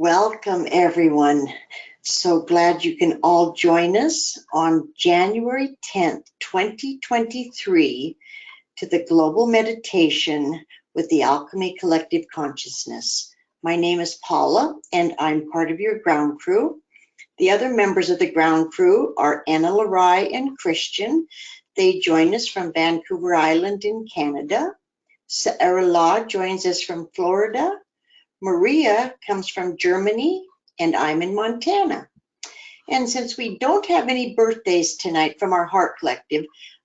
Welcome, everyone. So glad you can all join us on January 10th, 2023 to the Global Meditation with the Alchemy Collective Consciousness. My name is Paula, and I'm part of your ground crew. The other members of the ground crew are Anna Larai and Christian. They join us from Vancouver Island in Canada. Sarah Law joins us from Florida. Maria comes from Germany, and I'm in Montana. And since we don't have any birthdays tonight from our Heart Collective,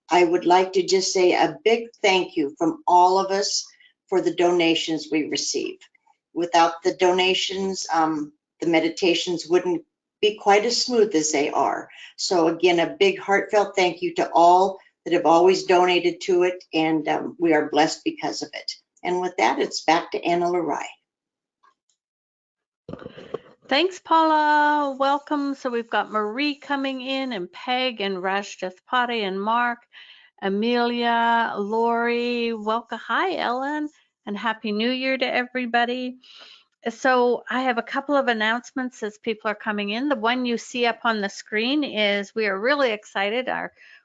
I would like to just say a big thank you from all of us for the donations we receive. Without the donations, the meditations wouldn't be quite as smooth as they are. So again, a big heartfelt thank you to all that have always donated to it, and we are blessed because of it. And with that, it's back to Anna Larai. Thanks, Paula. Welcome. So we've got Marie coming in, and Peg, and Rajdathpati, and Mark, Amelia, Lori. Welcome. Hi, Ellen, and Happy New Year to everybody. So I have a couple of announcements as people are coming in. The one you see up on the screen is we are really excited.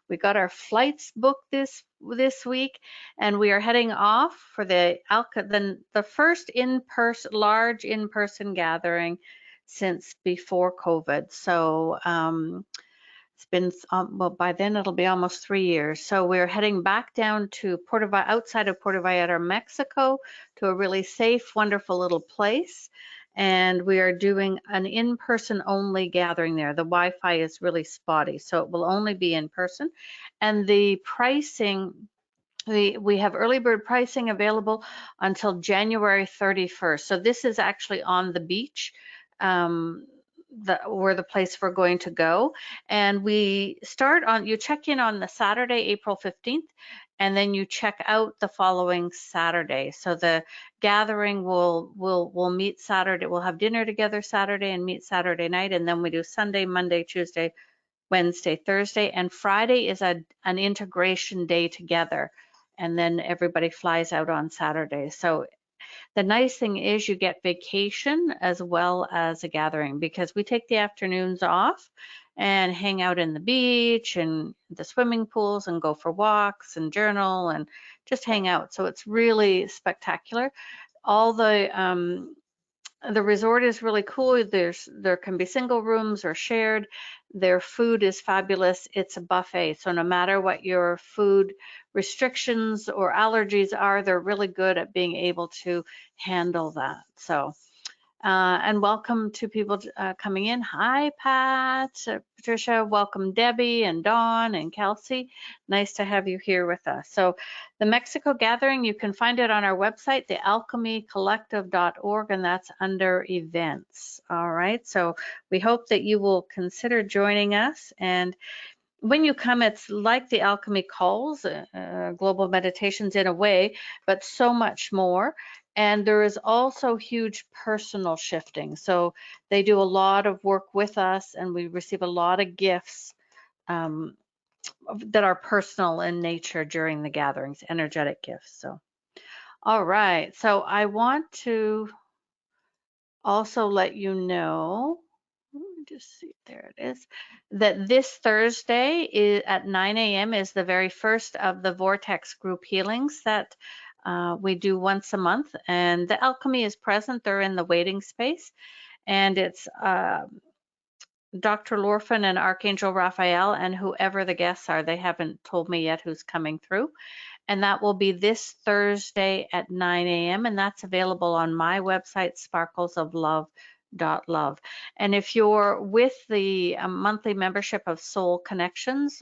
We got our flights booked this week, and we are heading off for the first large in-person gathering since before COVID. So it's been, well, by then it'll be almost 3 years. So we're heading back down to outside of Puerto Vallarta, Mexico, to a really safe, wonderful little place. And we are doing an in-person only gathering there. The Wi-Fi is really spotty, so it will only be in person. And the pricing, we have early bird pricing available until January 31st. So this is actually on the beach. We're the place we're going to go, and you check in on the Saturday, April 15th, and then you check out the following Saturday. So the gathering will meet Saturday. We'll have dinner together Saturday and meet Saturday night, and then we do Sunday, Monday, Tuesday, Wednesday, Thursday, and Friday is an integration day together, and then everybody flies out on Saturday. So the nice thing is you get vacation as well as a gathering, because we take the afternoons off and hang out in the beach and the swimming pools and go for walks and journal and just hang out. So it's really spectacular. All the resort is really cool. There can be single rooms or shared. Their food is fabulous. It's a buffet. So no matter what your food restrictions or allergies are, they're really good at being able to handle that. So, and welcome to people coming in. Hi, Pat, Patricia, welcome Debbie and Dawn and Kelsey. Nice to have you here with us. So the Mexico Gathering, you can find it on our website, thealchemycollective.org, and that's under events. All right, so we hope that you will consider joining us. And when you come, it's like the Alchemy Calls, global meditations in a way, but so much more. And there is also huge personal shifting. So they do a lot of work with us, and we receive a lot of gifts that are personal in nature during the gatherings, energetic gifts. So, all right. So I want to also let you know, let me just see, there it is, that this Thursday at 9 a.m. is the very first of the Vortex group healings that we do once a month, and the Alchemy is present. They're in the waiting space, and it's Dr. Lorphin and Archangel Raphael and whoever the guests are. They haven't told me yet who's coming through, and that will be this Thursday at 9 a.m. and that's available on my website, sparklesoflove.love. And if you're with the monthly membership of Soul Connections,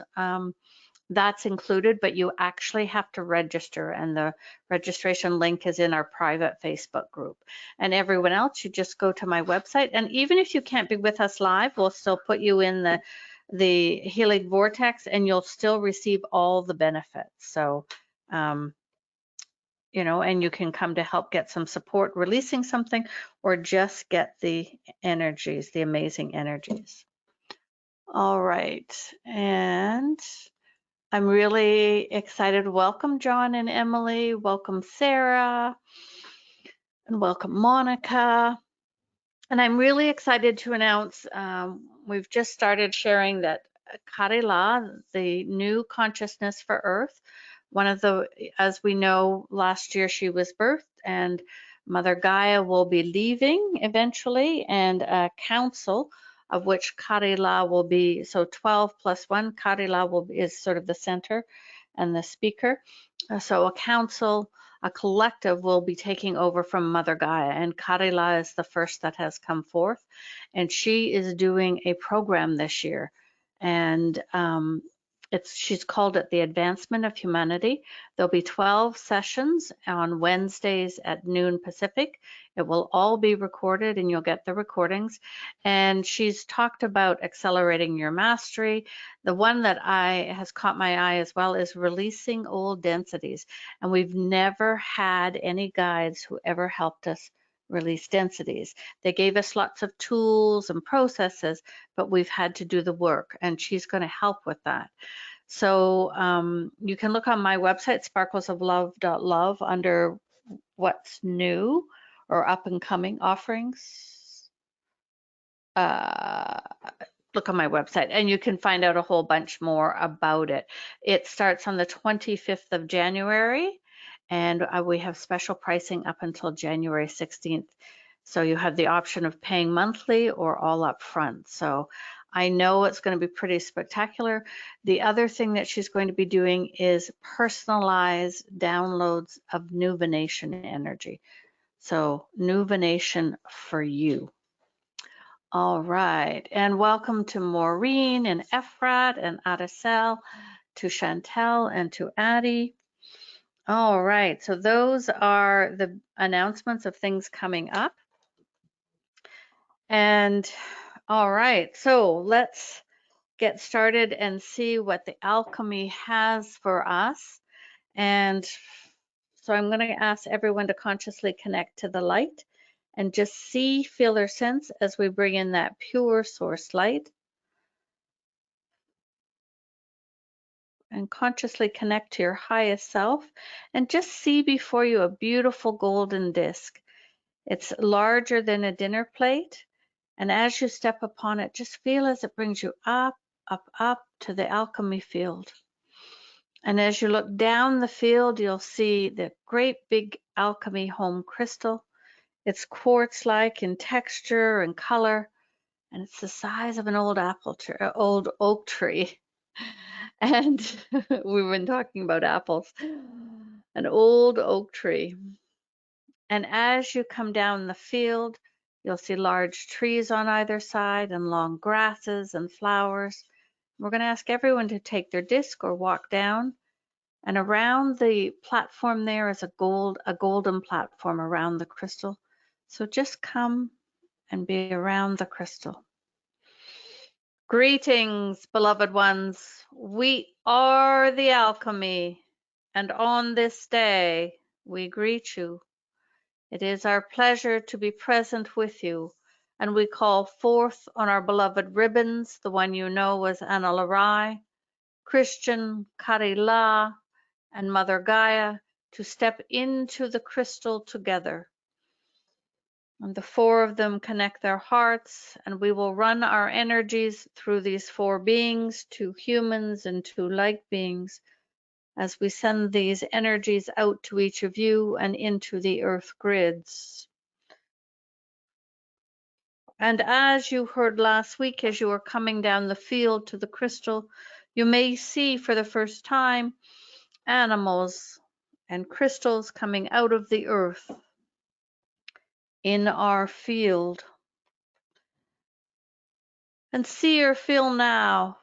that's included, but you actually have to register, and the registration link is in our private Facebook group. And everyone else, you just go to my website, and even if you can't be with us live, we'll still put you in the healing vortex, and you'll still receive all the benefits. So you know, and you can come to help get some support releasing something, or just get the energies, the amazing energies. All right, and I'm really excited. Welcome, John and Emily. Welcome, Sarah. And welcome, Monica. And I'm really excited to announce we've just started sharing that Karila, the new consciousness for Earth, as we know, last year she was birthed, and Mother Gaia will be leaving eventually, and a council of which Karila will be, so 12 plus 1, Karila is sort of the center and the speaker. So a council, a collective will be taking over from Mother Gaia, and Karila is the first that has come forth, and she is doing a program this year, and she's called it the Advancement of Humanity. There'll be 12 sessions on Wednesdays at noon Pacific. It will all be recorded, and you'll get the recordings. And she's talked about accelerating your mastery. The one that has caught my eye as well is releasing old densities. And we've never had any guides who ever helped us release densities. They gave us lots of tools and processes, but we've had to do the work, and she's going to help with that. So you can look on my website, sparklesoflove.love, under what's new or up and coming offerings. Look on my website, and you can find out a whole bunch more about it. It starts on the 25th of January, and we have special pricing up until January 16th. So you have the option of paying monthly or all up front. So I know it's going to be pretty spectacular. The other thing that she's going to be doing is personalized downloads of New Venation energy. So New Venation for you. All right, and welcome to Maureen and Efrat and Adacel, to Chantel and to Addie. All right, so those are the announcements of things coming up. And all right, so let's get started and see what the alchemy has for us. And so I'm going to ask everyone to consciously connect to the light and just see, feel, or sense as we bring in that pure source light. And consciously connect to your highest self and just see before you a beautiful golden disc. It's larger than a dinner plate. And as you step upon it, just feel as it brings you up, up, up to the alchemy field. And as you look down the field, you'll see the great big alchemy home crystal. It's quartz-like in texture and color, and it's the size of an old old oak tree. And we've been talking about apples. An old oak tree. And as you come down the field, you'll see large trees on either side and long grasses and flowers. We're going to ask everyone to take their disc or walk down. And around the platform there is a golden platform around the crystal. So just come and be around the crystal. Greetings, beloved ones. We are the alchemy, and on this day we greet you. It is our pleasure to be present with you, and we call forth on our beloved ribbons, the one you know as Anna Larai, Christian, Karila, and Mother Gaia, to step into the crystal together. And the four of them connect their hearts, and we will run our energies through these four beings to humans and to light beings as we send these energies out to each of you and into the earth grids. And as you heard last week, as you were coming down the field to the crystal, you may see for the first time animals and crystals coming out of the earth in our field. And see or feel now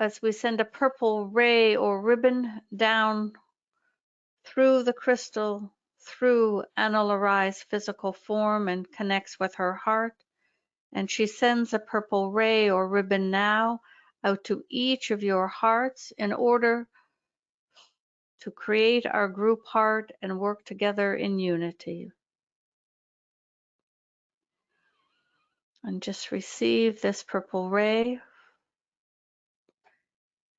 as we send a purple ray or ribbon down through the crystal, through Anna Larai's physical form, and connects with her heart. And she sends a purple ray or ribbon now out to each of your hearts in order to create our group heart and work together in unity. And just receive this purple ray.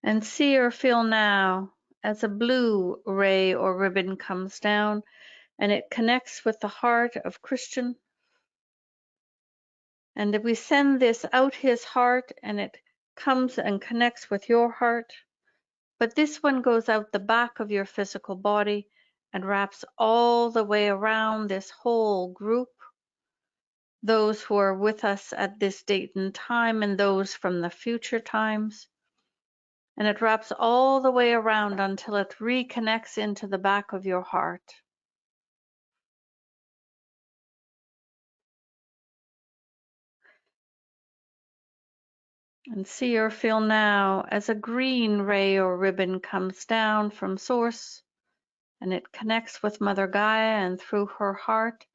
And see or feel now as a blue ray or ribbon comes down and it connects with the heart of Christian. And we send this out his heart, and it comes and connects with your heart. But this one goes out the back of your physical body and wraps all the way around this whole group, those who are with us at this date and time and those from the future times. And it wraps all the way around until it reconnects into the back of your heart. And see or feel now as a green ray or ribbon comes down from Source, and it connects with Mother Gaia, and through her heart,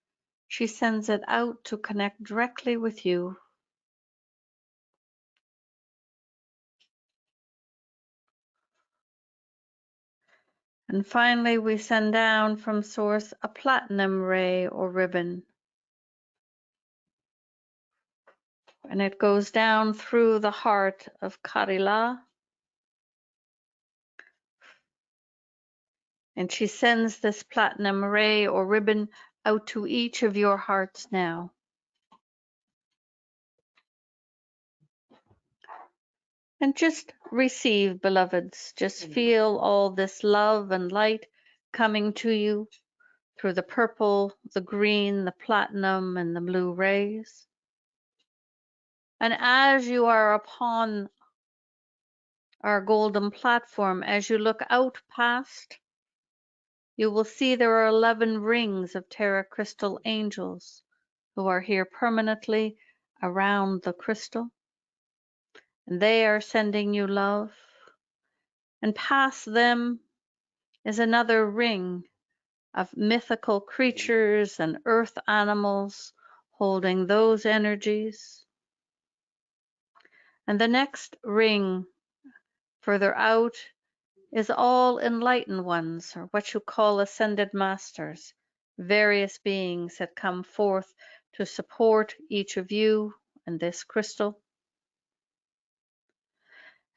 she sends it out to connect directly with you. And finally, we send down from Source a platinum ray or ribbon. And it goes down through the heart of Karila. And she sends this platinum ray or ribbon out to each of your hearts now. And just receive, beloveds. Just feel all this love and light coming to you through the purple, the green, the platinum, and the blue rays. And as you are upon our golden platform, as you look out past, you will see there are 11 rings of Terra crystal angels who are here permanently around the crystal. And they are sending you love. And past them is another ring of mythical creatures and earth animals holding those energies. And the next ring further out is all enlightened ones, or what you call ascended masters, various beings that come forth to support each of you and this crystal.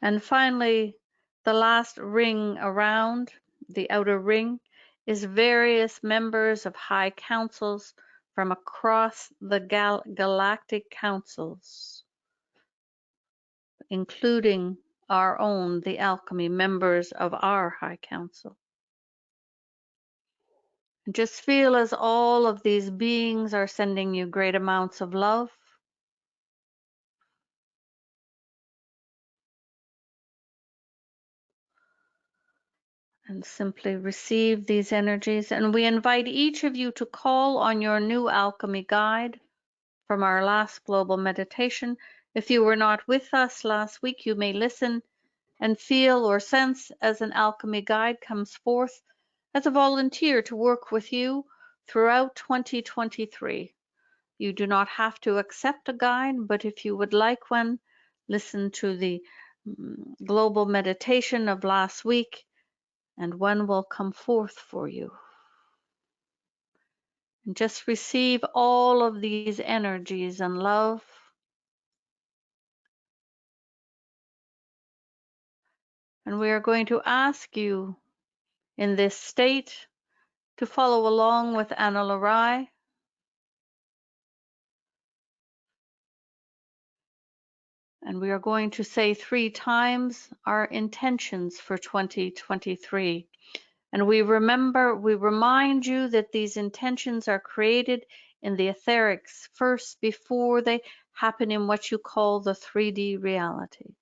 And finally, the last ring around, the outer ring, is various members of high councils from across the galactic councils, including our own, the Alchemy, members of our High Council. And just feel as all of these beings are sending you great amounts of love. And simply receive these energies. And we invite each of you to call on your new alchemy guide from our last global meditation. If you were not with us last week, you may listen and feel or sense as an alchemy guide comes forth as a volunteer to work with you throughout 2023. You do not have to accept a guide, but if you would like one, listen to the global meditation of last week, and one will come forth for you. And just receive all of these energies and love. And we are going to ask you in this state to follow along with Anna Larai. And we are going to say 3 times our intentions for 2023. And we remind you that these intentions are created in the etherics first before they happen in what you call the 3D reality.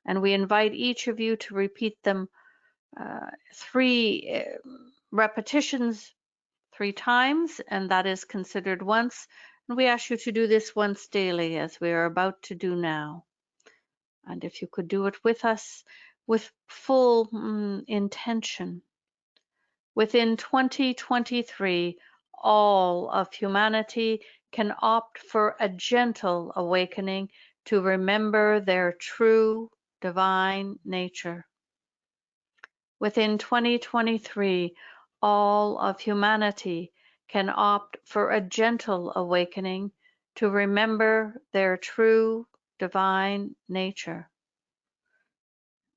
And we invite each of you to repeat them 3 repetitions 3 times, and that is considered once. And we ask you to do this once daily, as we are about to do now. And if you could do it with us with full intention. Within 2023, all of humanity can opt for a gentle awakening to remember their true divine nature. Within 2023, all of humanity can opt for a gentle awakening to remember their true divine nature.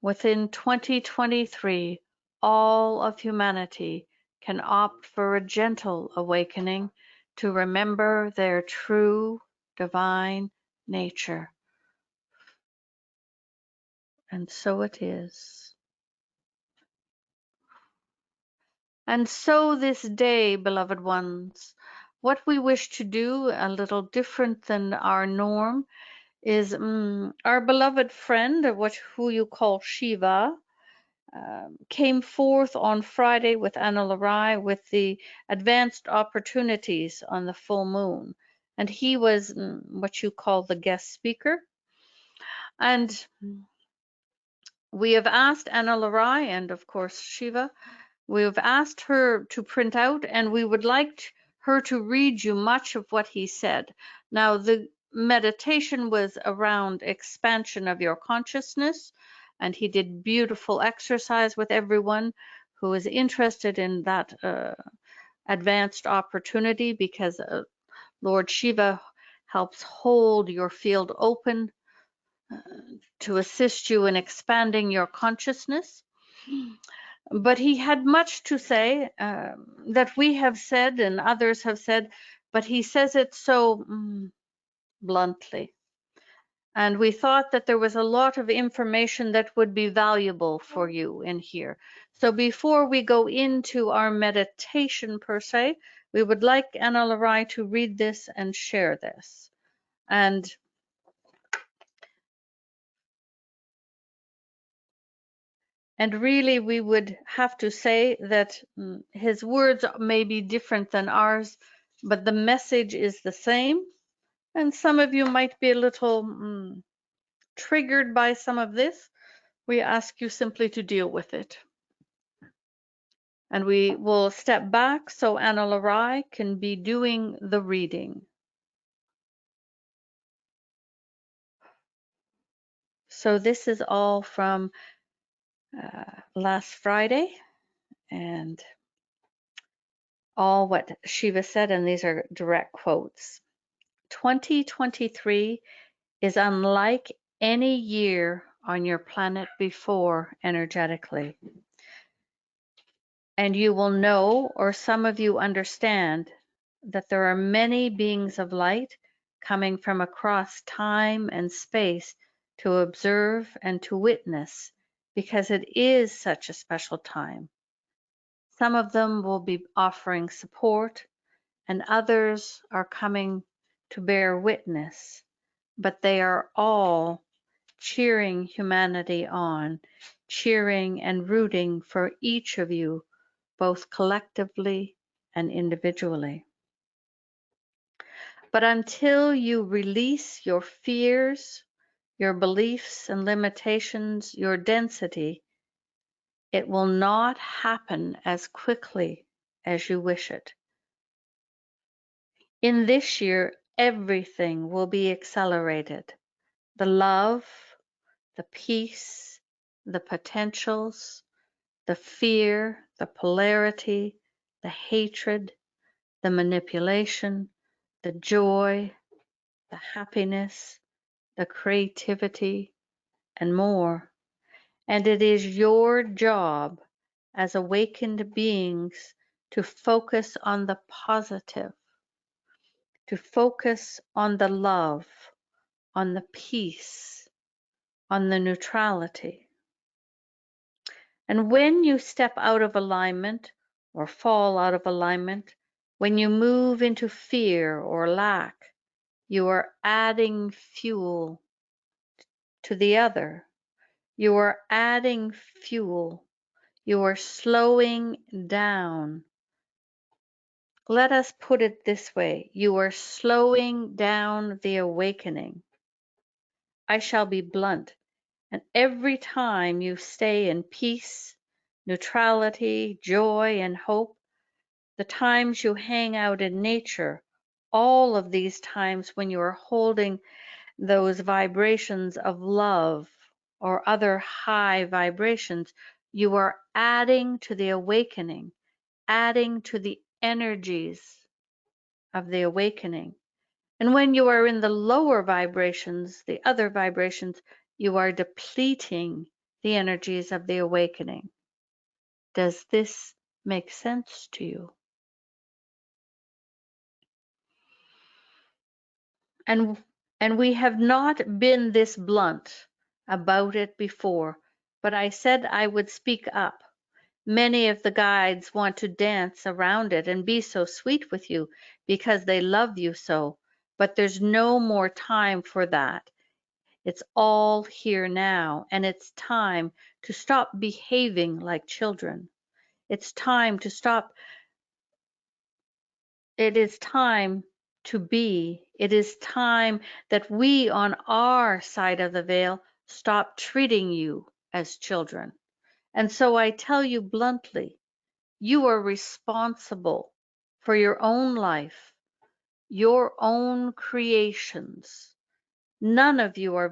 Within 2023, all of humanity can opt for a gentle awakening to remember their true divine nature. And so it is. And so this day, beloved ones, what we wish to do, a little different than our norm, is our beloved friend, who you call Shiva, came forth on Friday with Analarai with the advanced opportunities on the full moon. And he was what you call the guest speaker. And we have asked Analarai and, of course, Shiva, we have asked her to print out, and we would like her to read you much of what he said. Now, the meditation was around expansion of your consciousness, and he did beautiful exercise with everyone who is interested in that advanced opportunity, because Lord Shiva helps hold your field open to assist you in expanding your consciousness. But he had much to say that we have said and others have said, but he says it so bluntly. And we thought that there was a lot of information that would be valuable for you in here. So before we go into our meditation per se, we would like Analarai to read this and share this. And really, we would have to say that his words may be different than ours, but the message is the same. And some of you might be a little triggered by some of this. We ask you simply to deal with it. And we will step back so Analarai can be doing the reading. So this is all from last Friday, and all what Shiva said, and these are direct quotes. 2023 is unlike any year on your planet before energetically. And you will know, or some of you understand, that there are many beings of light coming from across time and space to observe and to witness, because it is such a special time. Some of them will be offering support, and others are coming to bear witness, but they are all cheering humanity on, cheering and rooting for each of you, both collectively and individually. But until you release your fears, your beliefs and limitations, your density, it will not happen as quickly as you wish it. In this year, everything will be accelerated. The love, the peace, the potentials, the fear, the polarity, the hatred, the manipulation, the joy, the happiness, the creativity, and more. And it is your job as awakened beings to focus on the positive, to focus on the love, on the peace, on the neutrality. And when you step out of alignment or fall out of alignment, when you move into fear or lack, you are adding fuel to the other. You are adding fuel. You are slowing down. Let us put it this way. You are slowing down the awakening. I shall be blunt. And every time you stay in peace, neutrality, joy, and hope, the times you hang out in nature, all of these times when you are holding those vibrations of love or other high vibrations, you are adding to the awakening, adding to the energies of the awakening. And when you are in the lower vibrations, the other vibrations, you are depleting the energies of the awakening. Does this make sense to you? And we have not been this blunt about it before, but I said I would speak up. Many of the guides want to dance around it and be so sweet with you because they love you so, but there's no more time for that. It's all here now, and it's time to stop behaving like children. It's time to stop. It is time to be. It is time that we on our side of the veil stop treating you as children. And so I tell you bluntly, you are responsible for your own life, your own creations. None of you are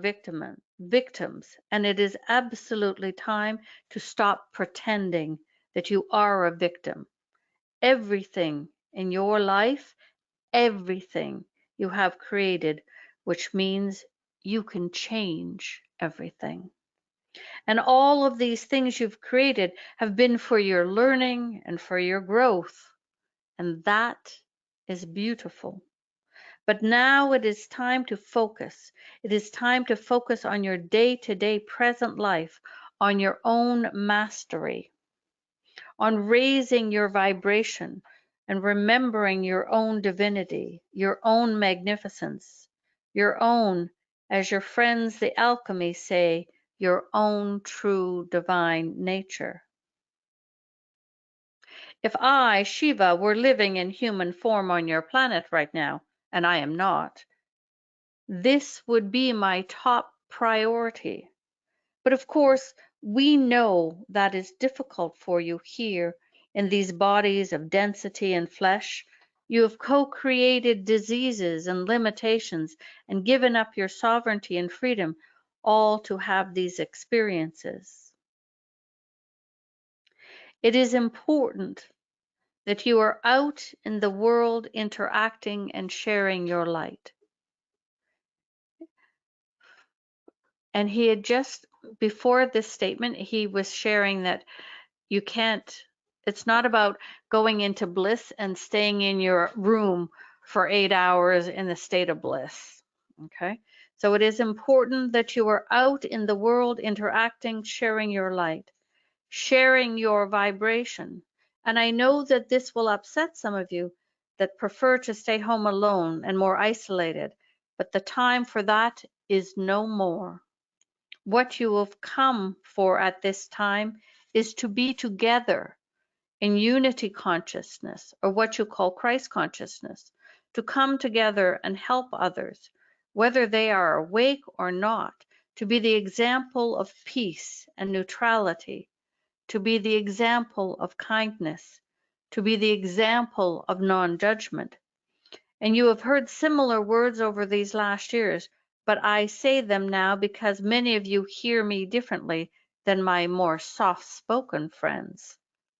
victims, and it is absolutely time to stop pretending that you are a victim. Everything in your life, everything you have created, which means you can change everything. And all of these things you've created have been for your learning and for your growth. And that is beautiful. But now it is time to focus. It is time to focus on your day-to-day present life, on your own mastery, on raising your vibration and remembering your own divinity, your own magnificence, your own, as your friends the alchemy say, your own true divine nature. If I, Shiva, were living in human form on your planet right now, and I am not, this would be my top priority. But of course, we know that is difficult for you here in these bodies of density and flesh. You have co-created diseases and limitations and given up your sovereignty and freedom, all to have these experiences. It is important that you are out in the world interacting and sharing your light. And he had just, before this statement, he was sharing that you can't, it's not about going into bliss and staying in your room for 8 hours in the state of bliss. Okay? So it is important that you are out in the world interacting, sharing your light, sharing your vibration. And I know that this will upset some of you that prefer to stay home alone and more isolated, but the time for that is no more. What you have come for at this time is to be together in unity consciousness, or what you call Christ consciousness, to come together and help others, whether they are awake or not, to be the example of peace and neutrality, to be the example of kindness, to be the example of non-judgment. And you have heard similar words over these last years, but I say them now because many of you hear me differently than my more soft-spoken friends.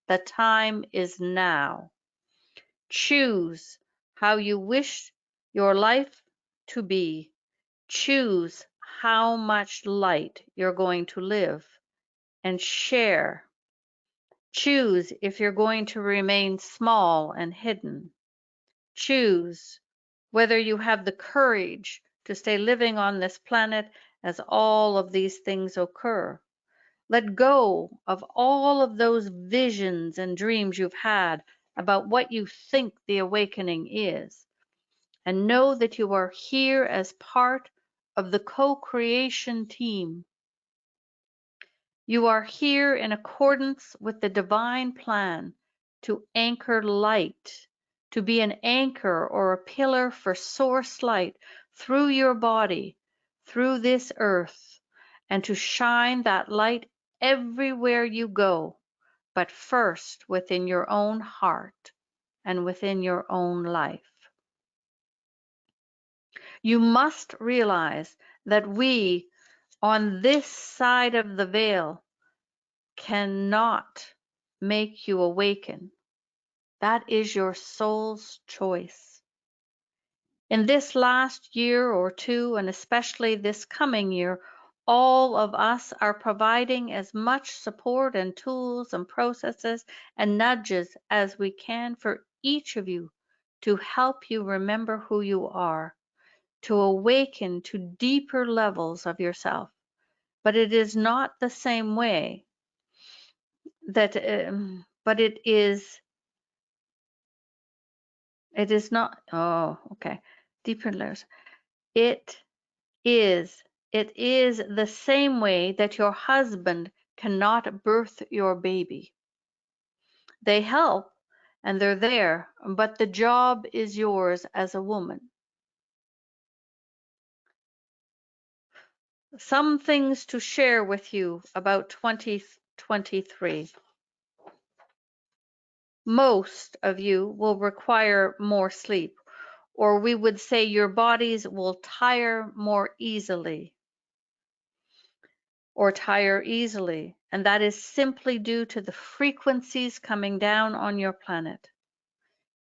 The time is now. Choose how you wish your life to be. Choose how much light you're going to live and share. Choose if you're going to remain small and hidden. Choose whether you have the courage to stay living on this planet as all of these things occur. Let go of all of those visions and dreams you've had about what you think the awakening is, and know that you are here as part of the co-creation team. You are here in accordance with the divine plan to anchor light, to be an anchor or a pillar for source light through your body, through this earth, and to shine that light everywhere you go, but first within your own heart and within your own life. You must realize that we, on this side of the veil, cannot make you awaken. That is your soul's choice. In this last year or two, and especially this coming year, all of us are providing as much support and tools and processes and nudges as we can for each of you to help you remember who you are, to awaken to deeper levels of yourself. But it is not the same way that, but it is not, oh, okay, deeper layers. It is the same way that your husband cannot birth your baby. They help and they're there, but the job is yours as a woman. Some things to share with you about 2023. Most of you will require more sleep, or we would say your bodies will tire more easily or tire easily, and that is simply due to the frequencies coming down on your planet.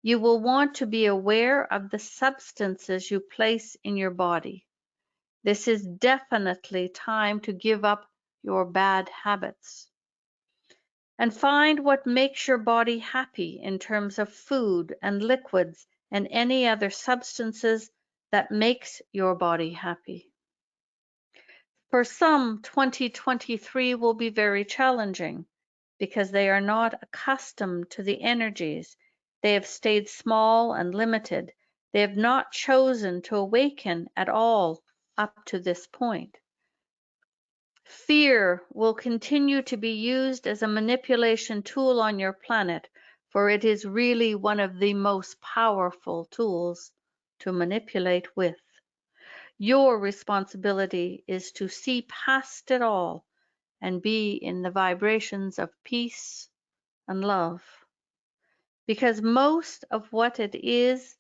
You will want to be aware of the substances you place in your body. This is definitely time to give up your bad habits and find what makes your body happy in terms of food and liquids and any other substances that makes your body happy. For some, 2023 will be very challenging because they are not accustomed to the energies. They have stayed small and limited. They have not chosen to awaken at all up to this point. Fear will continue to be used as a manipulation tool on your planet, for it is really one of the most powerful tools to manipulate with. Your responsibility is to see past it all and be in the vibrations of peace and love. Because most of what it is,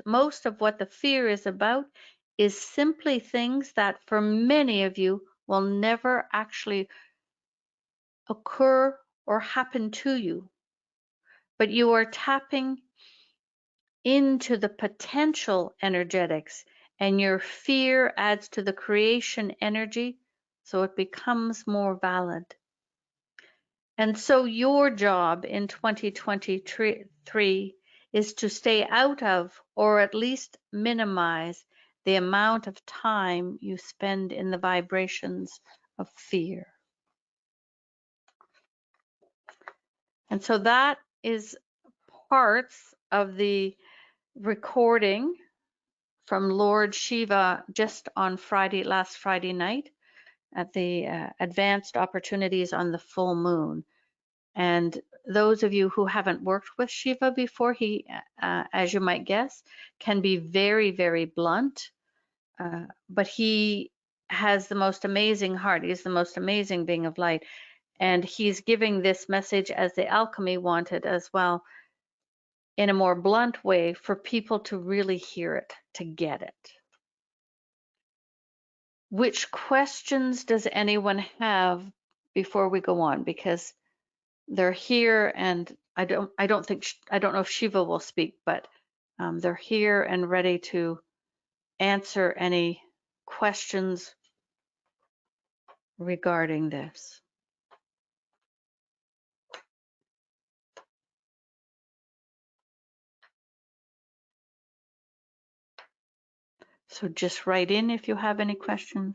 most of what the fear is about is simply things that for many of you will never actually occur or happen to you. But you are tapping into the potential energetics, and your fear adds to the creation energy, so it becomes more valid. And so your job in 2023 is to stay out of, or at least minimize, the amount of time you spend in the vibrations of fear. And so that is parts of the recording from Lord Shiva just on last Friday night at the Advanced Opportunities on the Full Moon. And those of you who haven't worked with Shiva before, he, as you might guess, can be very, very blunt, but he has the most amazing heart. He's the most amazing being of light. And he's giving this message as the alchemy wanted as well, in a more blunt way for people to really hear it, to get it. Which questions does anyone have before we go on? Because they're here, and I don't know if Shiva will speak, but they're here and ready to answer any questions regarding this. So just write in if you have any questions,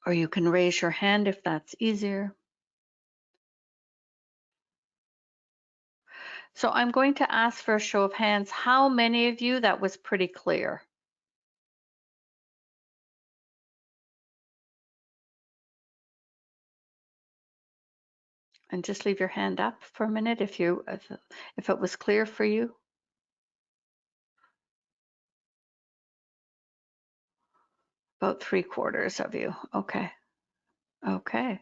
or you can raise your hand if that's easier. So I'm going to ask for a show of hands. How many of you that was pretty clear? And just leave your hand up for a minute if it was clear for you. About 3/4 of you. Okay. Okay.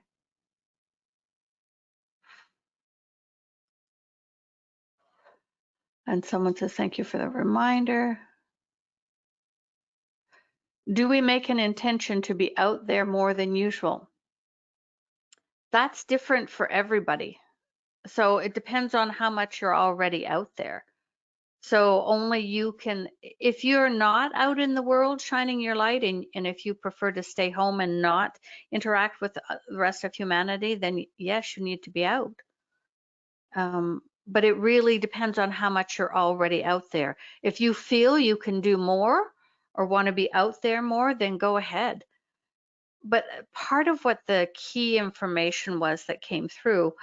And someone says, thank you for the reminder. Do we make an intention to be out there more than usual? That's different for everybody. So it depends on how much you're already out there. So only you can, if you're not out in the world shining your light, and if you prefer to stay home and not interact with the rest of humanity, then yes, you need to be out. but it really depends on how much you're already out there. If you feel you can do more or want to be out there more, then go ahead. But part of what the key information was that came through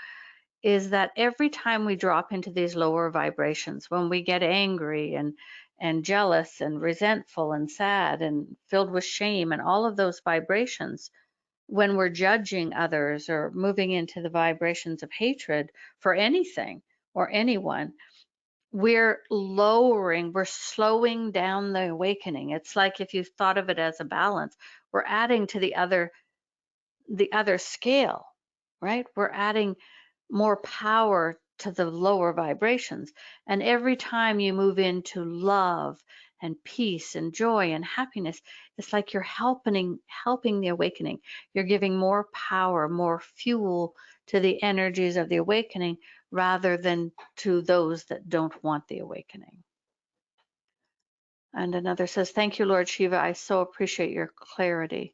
is that every time we drop into these lower vibrations, when we get angry and jealous and resentful and sad and filled with shame and all of those vibrations, when we're judging others or moving into the vibrations of hatred for anything or anyone, we're slowing down the awakening. It's like if you thought of it as a balance, we're adding to the other scale, right? We're adding more power to the lower vibrations. And every time you move into love and peace and joy and happiness, it's like you're helping the awakening. You're giving more power, more fuel to the energies of the awakening rather than to those that don't want the awakening. And another says, thank you, Lord Shiva. I so appreciate your clarity.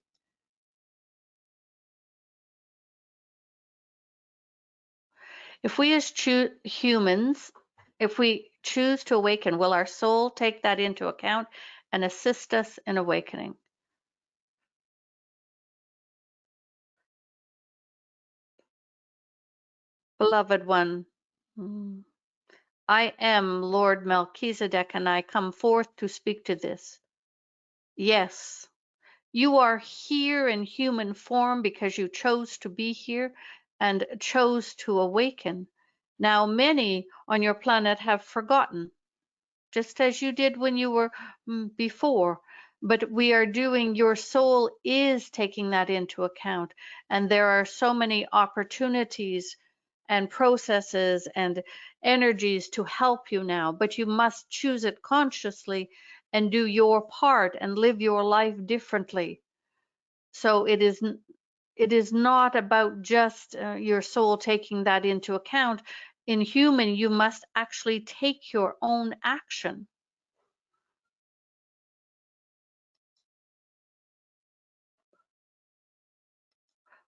If we as humans, if we choose to awaken, will our soul take that into account and assist us in awakening? Beloved one, I am Lord Melchizedek and I come forth to speak to this. Yes, you are here in human form because you chose to be here and chose to awaken. Now many on your planet have forgotten, just as you did when you were before. But we are doing, your soul is taking that into account. And there are so many opportunities and processes and energies to help you now, but you must choose it consciously and do your part and live your life differently. So it is not about just your soul taking that into account. In human, you must actually take your own action.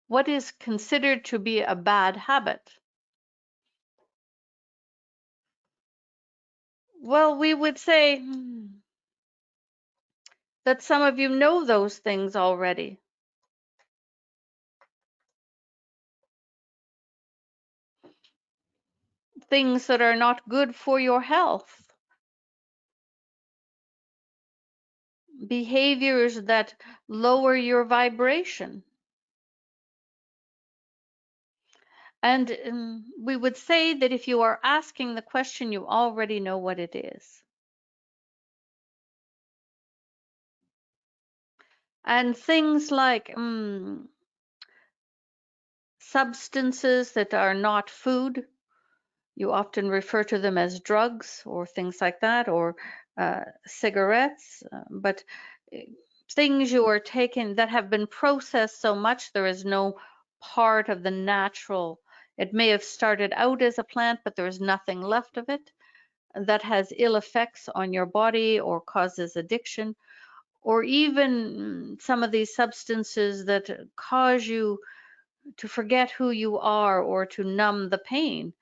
What is considered to be a bad habit? Well, we would say that some of you know those things already. Things that are not good for your health. Behaviors that lower your vibration. And we would say that if you are asking the question, you already know what it is. And things like substances that are not food, you often refer to them as drugs or things like that, or cigarettes, but uh, things you are taking that have been processed so much there is no part of the natural. It may have started out as a plant, but there is nothing left of it. That has ill effects on your body or causes addiction, or even some of these substances that cause you to forget who you are or to numb the pain.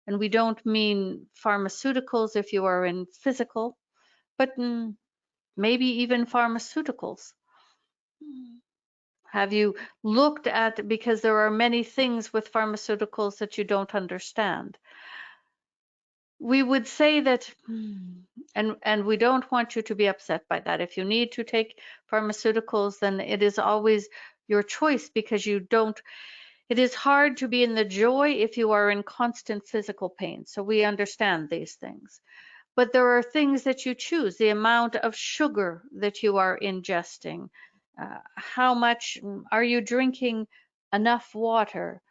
And we don't mean pharmaceuticals if you are in physical, but maybe even pharmaceuticals. Have you looked at, because there are many things with pharmaceuticals that you don't understand. We would say that, and we don't want you to be upset by that. If you need to take pharmaceuticals, then it is always your choice, because you don't, it is hard to be in the joy if you are in constant physical pain. So we understand these things. But there are things that you choose, the amount of sugar that you are ingesting, how much are you drinking enough water,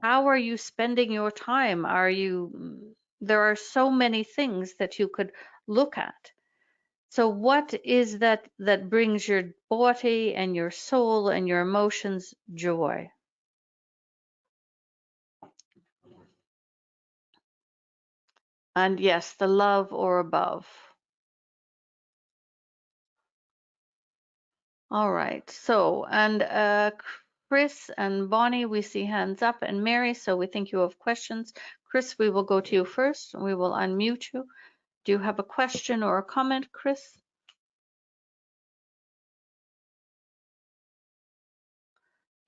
how are you spending your time, are you, there are so many things that you could look at. So what is that brings your body and your soul and your emotions joy? And yes, the love or above. All right. So, and Chris and Bonnie, we see hands up, and Mary, so we think you have questions. Chris, we will go to you first. We will unmute you. Do you have a question or a comment, Chris?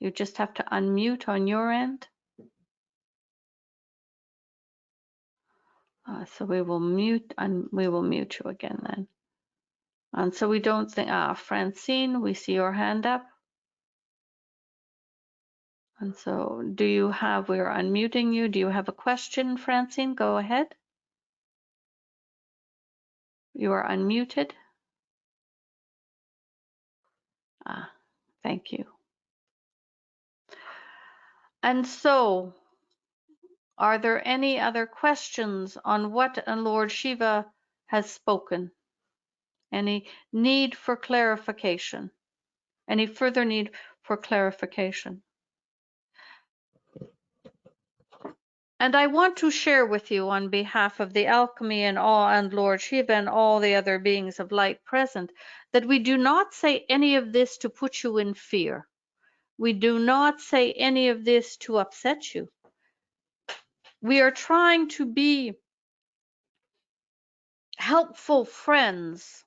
You just have to unmute on your end. So we will mute you again then. And so we don't think, Francine, we see your hand up. And so we're unmuting you. Do you have a question, Francine? Go ahead. You are unmuted. Thank you. And so, are there any other questions on what Lord Shiva has spoken? Any need for clarification? Any further need for clarification? And I want to share with you on behalf of the alchemy and Lord Shiva and all the other beings of light present that we do not say any of this to put you in fear. We do not say any of this to upset you. We are trying to be helpful friends.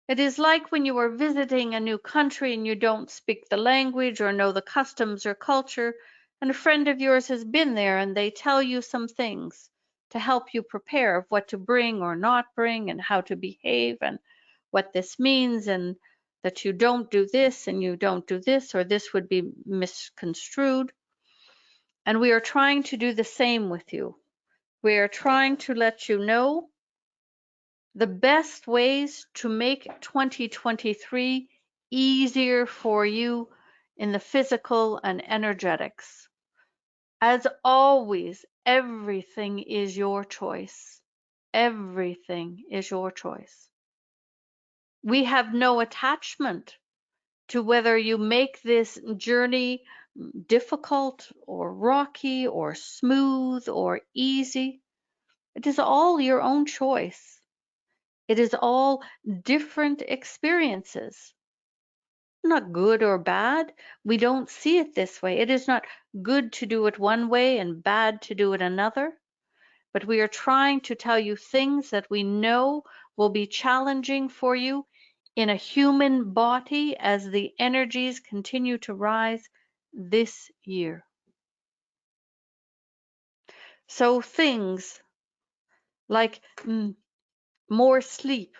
It is like when you are visiting a new country and you don't speak the language or know the customs or culture, and a friend of yours has been there and they tell you some things to help you prepare of what to bring or not bring and how to behave and what this means and that you don't do this and you don't do this or this would be misconstrued. And we are trying to do the same with you. We are trying to let you know the best ways to make 2023 easier for you in the physical and energetics. As always, everything is your choice. Everything is your choice. We have no attachment to whether you make this journey difficult or rocky or smooth or easy. It is all your own choice. It is all different experiences, not good or bad. We don't see it this way. It is not good to do it one way and bad to do it another. But we are trying to tell you things that we know will be challenging for you in a human body as the energies continue to rise this year. So things like more sleep,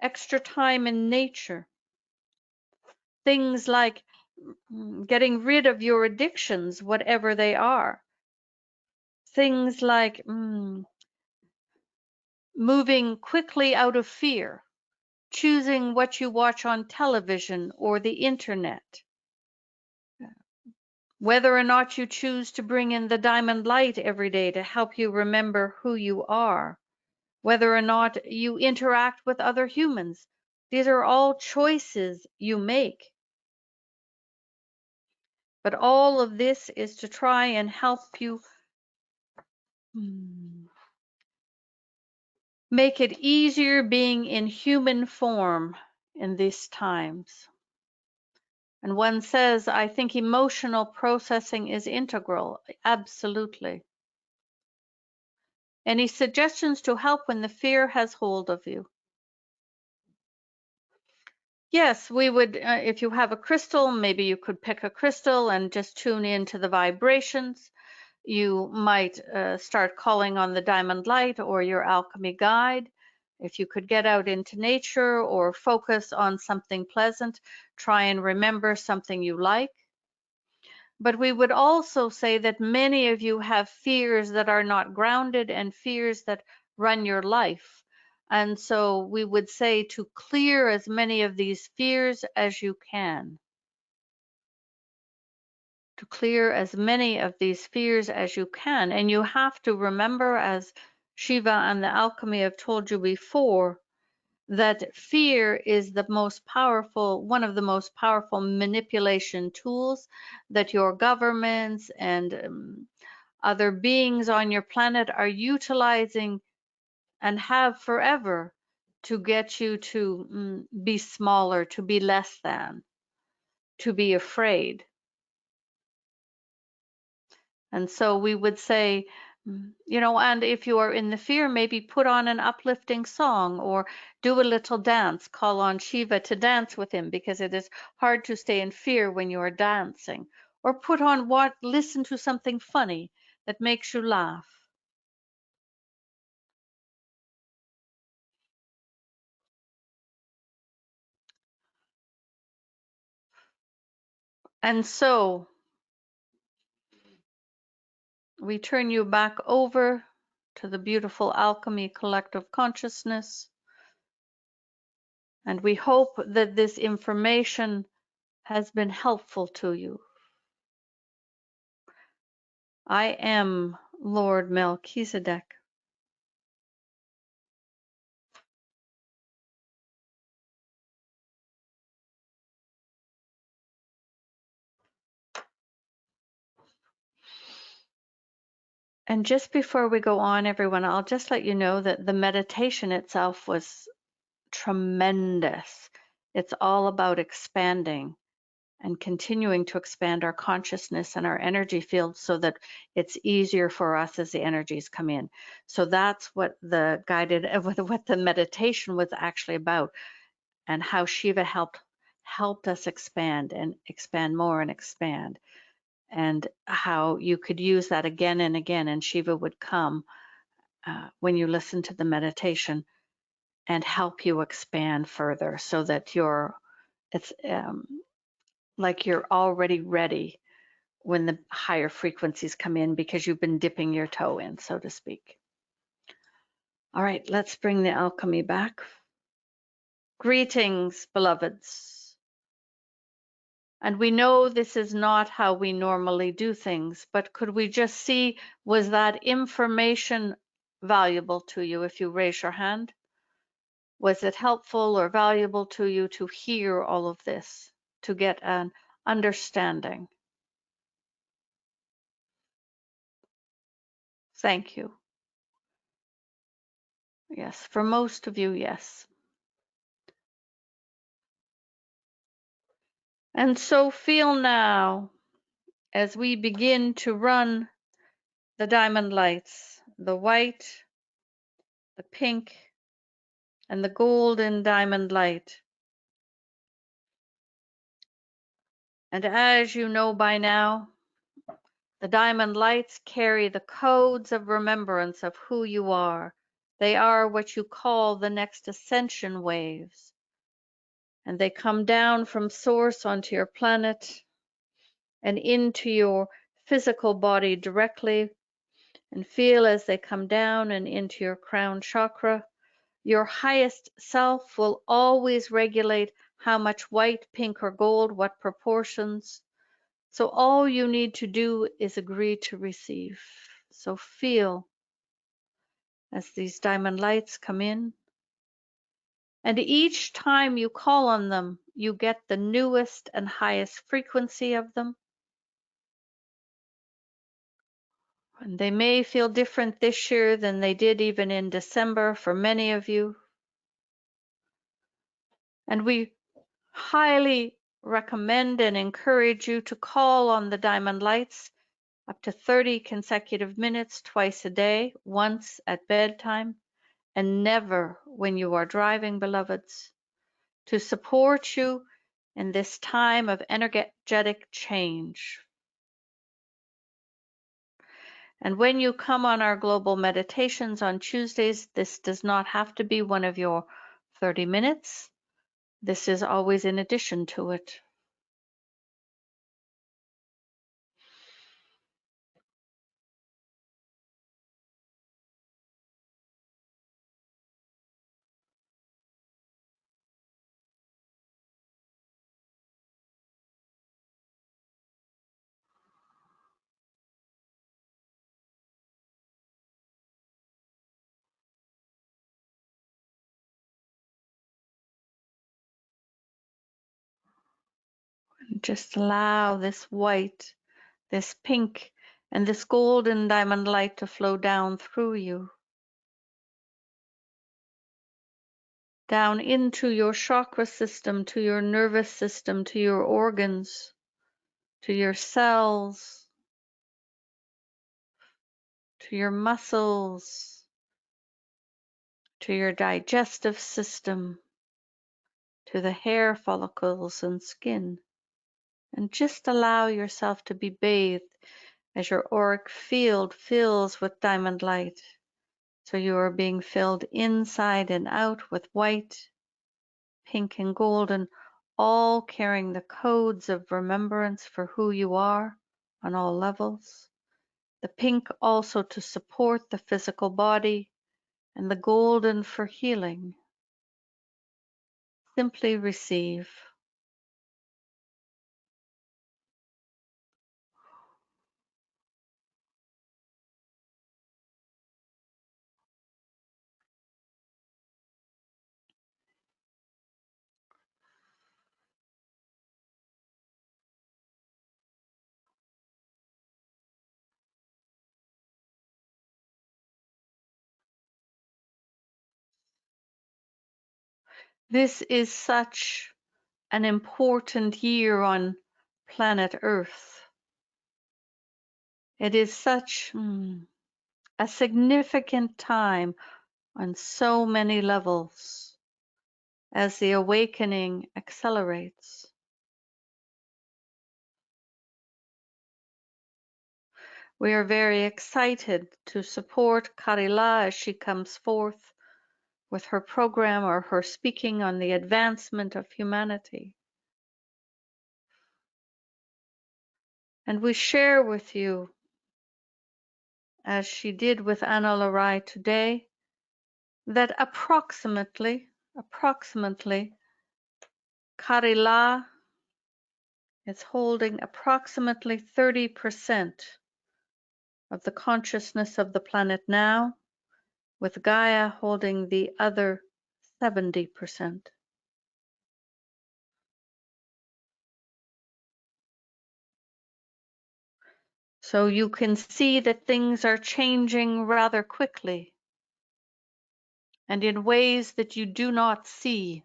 extra time in nature, things like getting rid of your addictions, whatever they are. Things like moving quickly out of fear, choosing what you watch on television or the internet, whether or not you choose to bring in the diamond light every day to help you remember who you are, whether or not you interact with other humans. These are all choices you make. But all of this is to try and help you make it easier being in human form in these times. And one says, I think emotional processing is integral. Absolutely. Any suggestions to help when the fear has hold of you? Yes, we would, if you have a crystal, maybe you could pick a crystal and just tune into the vibrations. You might start calling on the diamond light or your alchemy guide. If you could get out into nature or focus on something pleasant, try and remember something you like. But we would also say that many of you have fears that are not grounded and fears that run your life. And so we would say to clear as many of these fears as you can. To clear as many of these fears as you can. And you have to remember, as Shiva and the alchemy have told you before, that fear is the most powerful, one of the most powerful manipulation tools that your governments and other beings on your planet are utilizing and have forever to get you to be smaller, to be less than. to be afraid. And so we would say, and if you are in the fear, maybe put on an uplifting song or do a little dance. Call on Shiva to dance with him, because it is hard to stay in fear when you are dancing. Or listen to something funny that makes you laugh. And so we turn you back over to the beautiful alchemy collective consciousness. And we hope that this information has been helpful to you. I am Lord Melchizedek. And just before we go on, everyone, I'll just let you know that the meditation itself was tremendous. It's all about expanding and continuing to expand our consciousness and our energy field so that it's easier for us as the energies come in. So that's what the what the meditation was actually about, and how Shiva helped us expand and expand more and expand. And how you could use that again and again, and Shiva would come when you listen to the meditation and help you expand further, so that it's like you're already ready when the higher frequencies come in, because you've been dipping your toe in, so to speak. All right, let's bring the alchemy back. Greetings, beloveds. And we know this is not how we normally do things, but could we just see, was that information valuable to you if you raise your hand? Was it helpful or valuable to you to hear all of this, to get an understanding? Thank you. Yes, for most of you, yes. And so feel now, as we begin to run the diamond lights, the white, the pink, and the golden diamond light. And as you know by now, the diamond lights carry the codes of remembrance of who you are. They are what you call the next ascension waves. And they come down from source onto your planet and into your physical body directly, and feel as they come down and into your crown chakra. Your highest self will always regulate how much white, pink, or gold, what proportions. So all you need to do is agree to receive. So feel as these diamond lights come in. And each time you call on them, you get the newest and highest frequency of them. And they may feel different this year than they did even in December for many of you. And we highly recommend and encourage you to call on the diamond lights up to 30 consecutive minutes twice a day, once at bedtime, and never when you are driving, beloveds, to support you in this time of energetic change. And when you come on our global meditations on Tuesdays, this does not have to be one of your 30 minutes. This is always in addition to it. Just allow this white, this pink, and this golden diamond light to flow down through you. down into your chakra system, to your nervous system, to your organs, to your cells, to your muscles, to your digestive system, to the hair follicles and skin. And just allow yourself to be bathed as your auric field fills with diamond light. So you are being filled inside and out with white, pink, and golden, all carrying the codes of remembrance for who you are on all levels. The pink also to support the physical body, and the golden for healing. Simply receive. This is such an important year on planet Earth. It is such a significant time on so many levels as the awakening accelerates. We are very excited to support Karila as she comes forth with her program or her speaking on the advancement of humanity. And we share with you, as she did with Anna Larai today, that approximately, Karila is holding approximately 30% of the consciousness of the planet now, with Gaia holding the other 70%. So you can see that things are changing rather quickly and in ways that you do not see.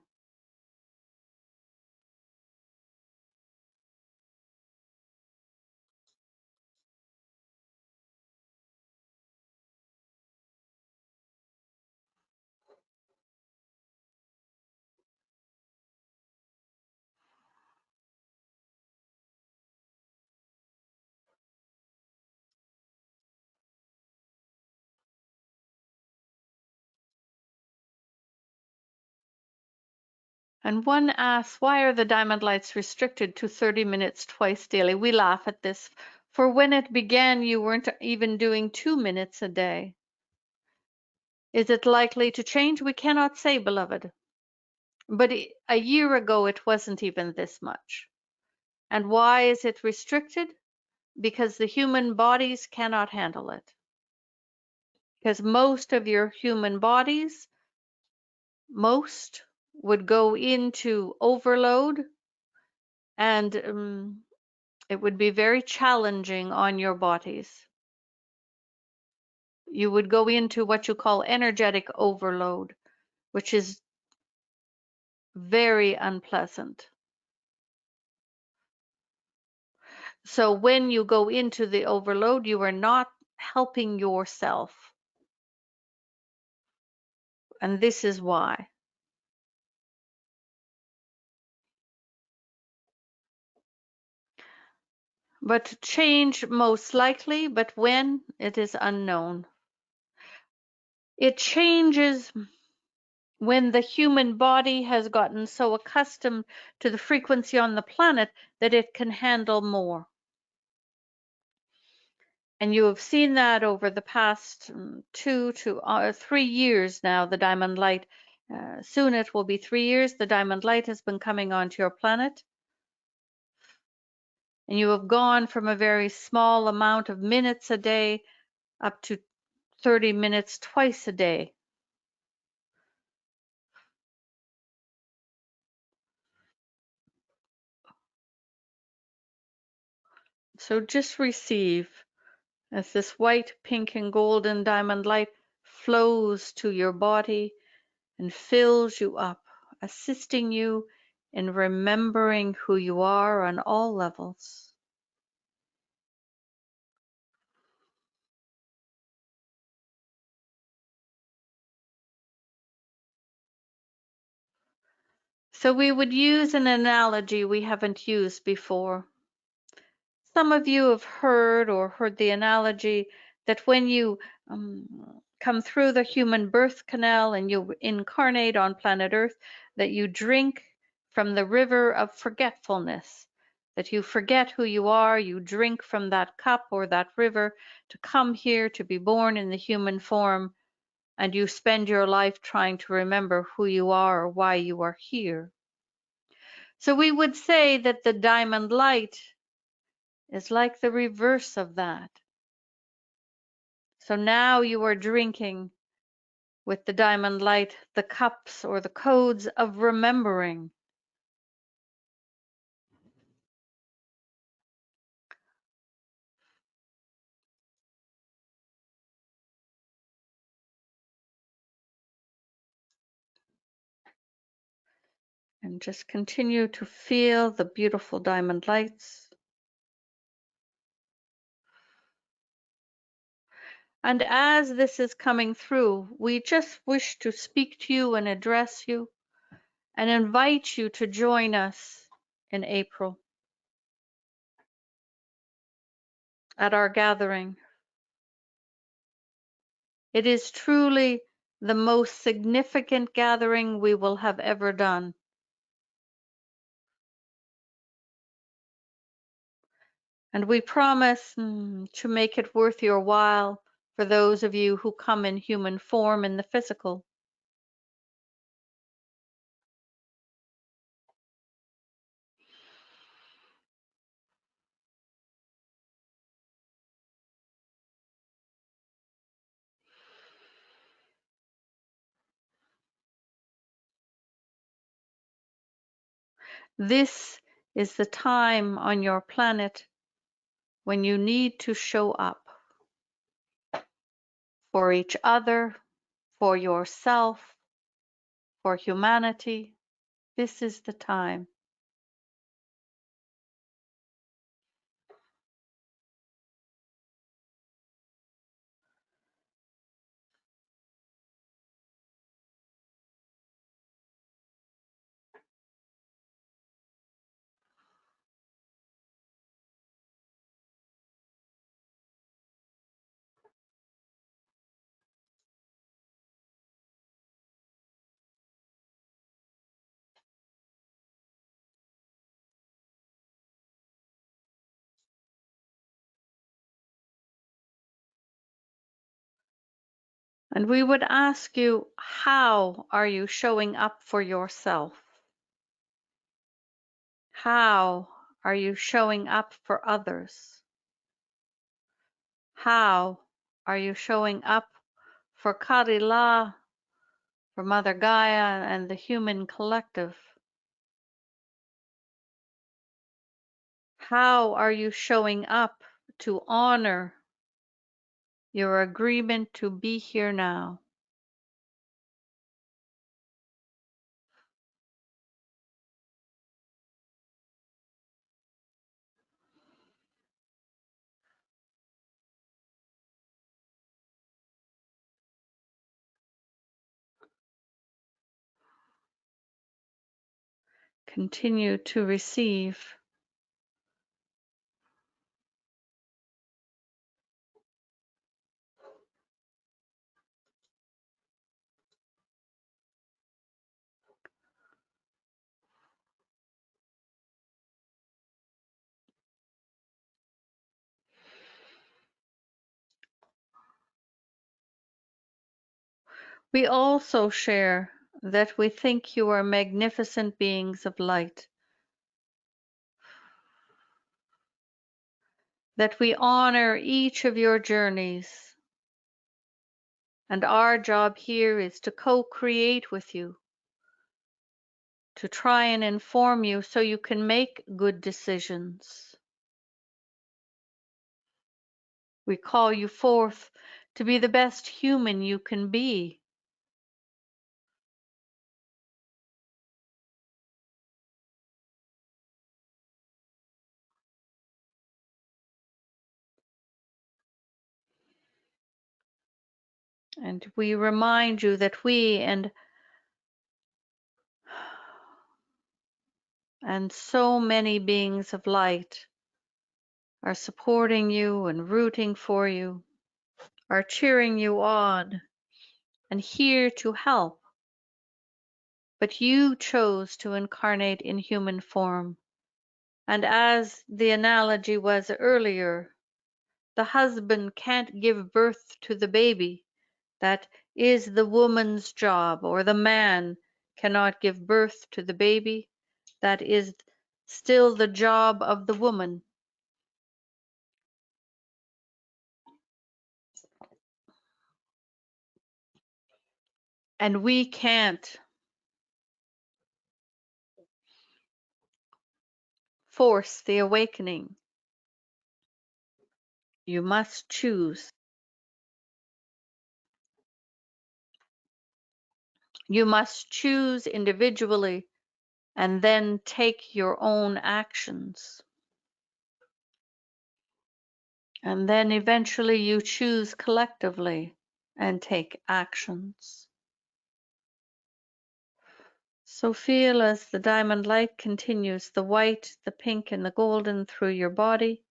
And one asks, why are the diamond lights restricted to 30 minutes twice daily? We laugh at this. For when it began, you weren't even doing 2 minutes a day. Is it likely to change? We cannot say, beloved. But a year ago, it wasn't even this much. And why is it restricted? Because the human bodies cannot handle it. Because most of your human bodies, most would go into overload, and it would be very challenging on your bodies. You would go into what you call energetic overload, which is very unpleasant. So when you go into the overload, you are not helping yourself. And this is why. But change most likely, but when, it is unknown. It changes when the human body has gotten so accustomed to the frequency on the planet that it can handle more. And you have seen that over the past 2 to 3 years now, the diamond light. Soon it will be 3 years. The diamond light has been coming onto your planet. And you have gone from a very small amount of minutes a day up to 30 minutes twice a day. So just receive as this white, pink, and golden diamond light flows to your body and fills you up, assisting you in remembering who you are on all levels. So we would use an analogy we haven't used before. Some of you have heard the analogy that when you come through the human birth canal and you incarnate on planet Earth, that you drink from the river of forgetfulness, that you forget who you are, you drink from that cup or that river to come here to be born in the human form, and you spend your life trying to remember who you are or why you are here. So we would say that the diamond light is like the reverse of that. So now you are drinking with the diamond light the cups or the codes of remembering. And just continue to feel the beautiful diamond lights. And as this is coming through, we just wish to speak to you and address you and invite you to join us in April at our gathering. It is truly the most significant gathering we will have ever done. And we promise to make it worth your while for those of you who come in human form in the physical. This is the time on your planet when you need to show up for each other, for yourself, for humanity. This is the time. And we would ask you, how are you showing up for yourself? How are you showing up for others? How are you showing up for Karila, for Mother Gaia, and the human collective? How are you showing up to honor your agreement to be here now? Continue to receive. We also share that we think you are magnificent beings of light, that we honor each of your journeys, and our job here is to co-create with you, to try and inform you so you can make good decisions. We call you forth to be the best human you can be. And we remind you that we and so many beings of light are supporting you and rooting for you, are cheering you on, and here to help. But you chose to incarnate in human form. And as the analogy was earlier, the husband can't give birth to the baby. That is the woman's job, or the man cannot give birth to the baby. That is still the job of the woman. And we can't force the awakening. You must choose. You must choose individually and then take your own actions. And then eventually you choose collectively and take actions. So feel as the diamond light continues, the white, the pink, and the golden through your body.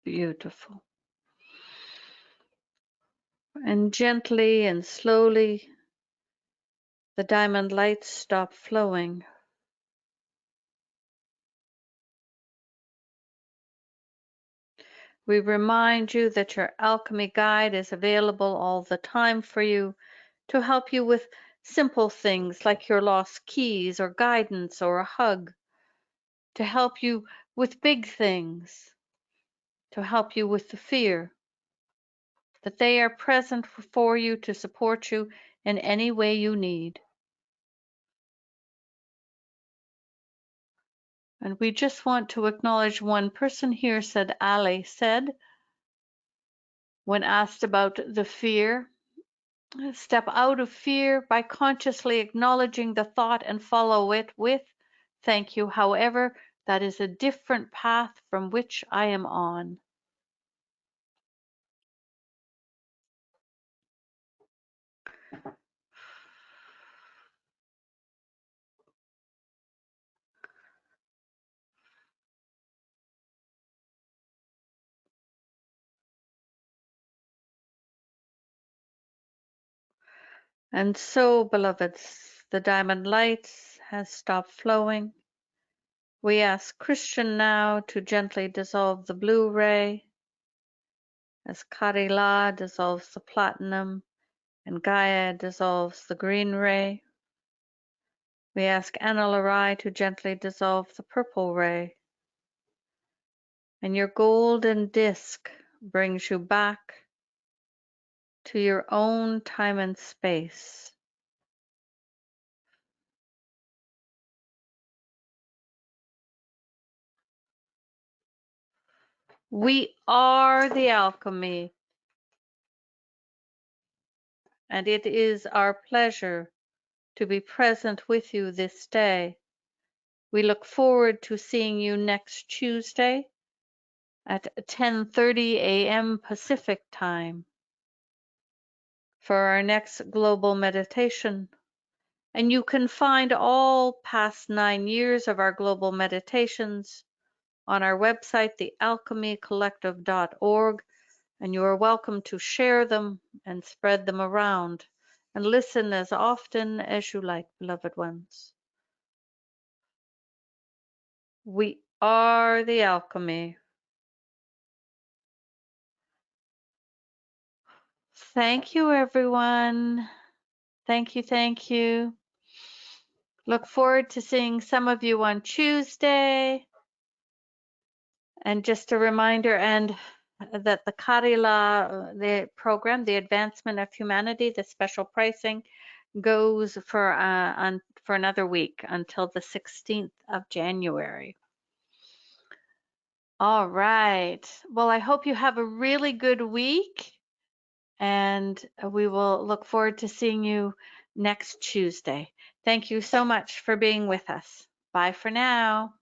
Beautiful. And gently and slowly, the diamond lights stop flowing. We remind you that your alchemy guide is available all the time for you to help you with simple things like your lost keys or guidance or a hug, to help you with big things, to help you with the fear, that they are present for you to support you in any way you need. And we just want to acknowledge one person here said, Ali said, when asked about the fear, step out of fear by consciously acknowledging the thought and follow it with, thank you. However, that is a different path from which I am on. And so, beloveds, the diamond lights has stopped flowing. We ask Christian now to gently dissolve the blue ray, as Karila dissolves the platinum and Gaia dissolves the green ray. We ask Analarai to gently dissolve the purple ray. And your golden disc brings you back to your own time and space. We are the alchemy, and it is our pleasure to be present with you this day. We look forward to seeing you next Tuesday at 10:30 a.m. Pacific time for our next global meditation. And you can find all past 9 years of our global meditations on our website, thealchemycollective.org, and you are welcome to share them and spread them around and listen as often as you like, beloved ones. We are the alchemy. Thank you, everyone. Thank you, thank you. Look forward to seeing some of you on Tuesday. And just a reminder, and that the Karila, the program, the Advancement of Humanity, the special pricing goes for another week until the 16th of January. All right. Well, I hope you have a really good week, and we will look forward to seeing you next Tuesday. Thank you so much for being with us. Bye for now.